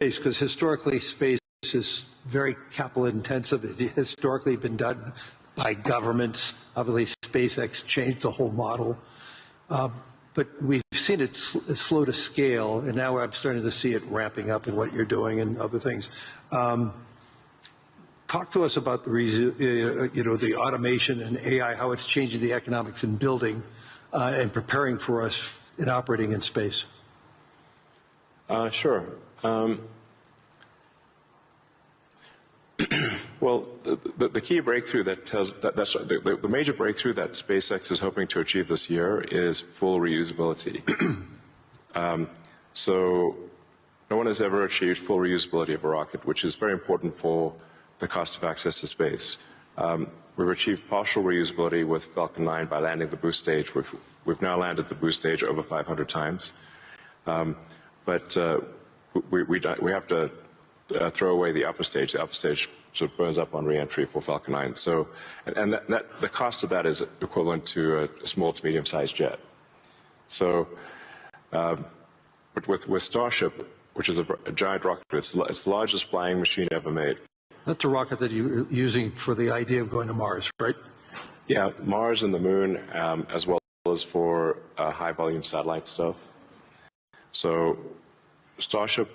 because historically space is very capital intensive. It has historically been done by governments. Obviously, SpaceX changed the whole model. But we've seen it slow to scale, and now I'm starting to see it ramping up in what you're doing and other things. Talk to us about the automation and AI, how it's changing the economics in building and preparing for us in operating in space. Sure. Well, the key breakthrough the major breakthrough that SpaceX is hoping to achieve this year is full reusability. So no one has ever achieved full reusability of a rocket, which is very important for the cost of access to space. We've achieved partial reusability with Falcon 9 by landing the boost stage. We've now landed the boost stage over 500 times. But we have to throw away the upper stage. The upper stage sort of burns up on re-entry for Falcon 9. So, and the cost of that is equivalent to a small to medium-sized jet. So, but with Starship, which is a giant rocket, it's the largest flying machine ever made. That's a rocket that you're using for the idea of going to Mars, right? Yeah, Mars and the Moon, as well as for high-volume satellite stuff. So, Starship,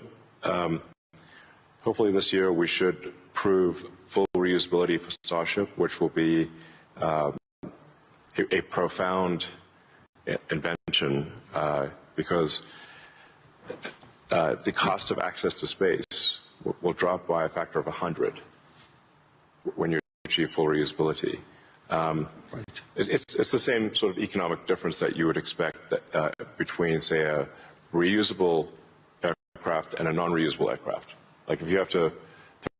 hopefully this year we should prove full reusability for Starship, which will be a profound invention because the cost of access to space will drop by a factor of 100 when you achieve full reusability. Right. It's the same sort of economic difference that you would expect that, between, say, a reusable aircraft and a non-reusable aircraft. Like if you have to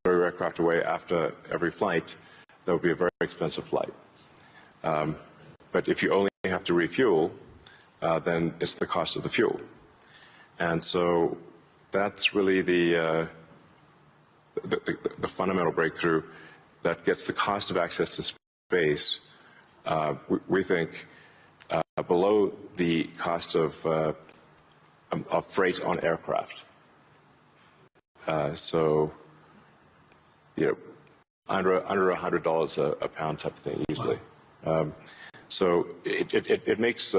throw your aircraft away after every flight, that would be a very expensive flight. But if you only have to refuel, then it's the cost of the fuel. And so that's really the fundamental breakthrough that gets the cost of access to space, we think, below the cost of freight on aircraft. So, under $100 a pound type of thing easily. So it makes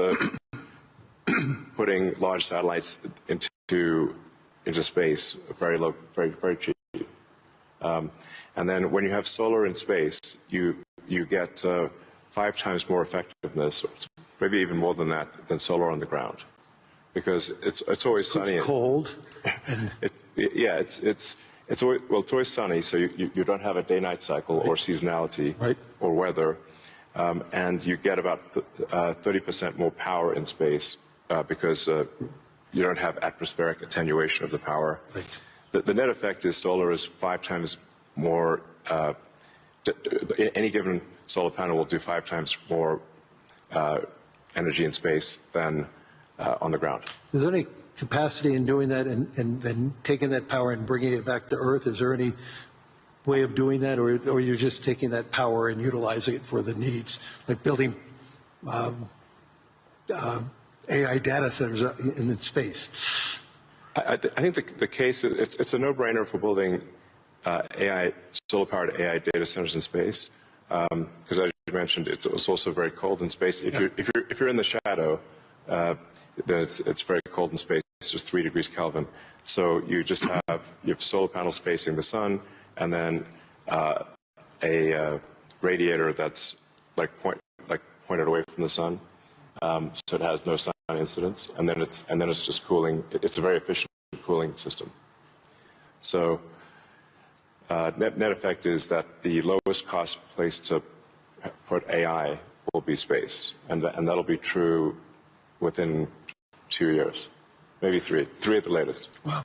putting large satellites into space very low, very cheap. And then when you have solar in space, you get 5 times more effectiveness, maybe even more than that, than solar on the ground, because it's always sunny. It's cold. It's always sunny, so you don't have a day-night cycle or seasonality or weather, and you get about 30% more power in space because you don't have atmospheric attenuation of the power. Right. The net effect is solar is 5 times more. Any given solar panel will do 5 times more energy in space than on the ground. Is there any capacity in doing that and then taking that power and bringing it back to Earth? Is there any way of doing that, or you're just taking that power and utilizing it for the needs, like building AI data centers in space? I think the case, it's a no-brainer for building solar-powered AI data centers in space, because as you mentioned, it's also very cold in space. If you're in the shadow, then it's very cold in space. It's just 3 degrees Kelvin. So you have solar panels facing the sun, and then a radiator that's pointed away from the sun, so it has no sun incidence, and then it's just cooling. It's a very efficient cooling system. So net effect is that the lowest cost place to put AI will be space, and that'll be true within 2 years, maybe 3 at the latest. Wow.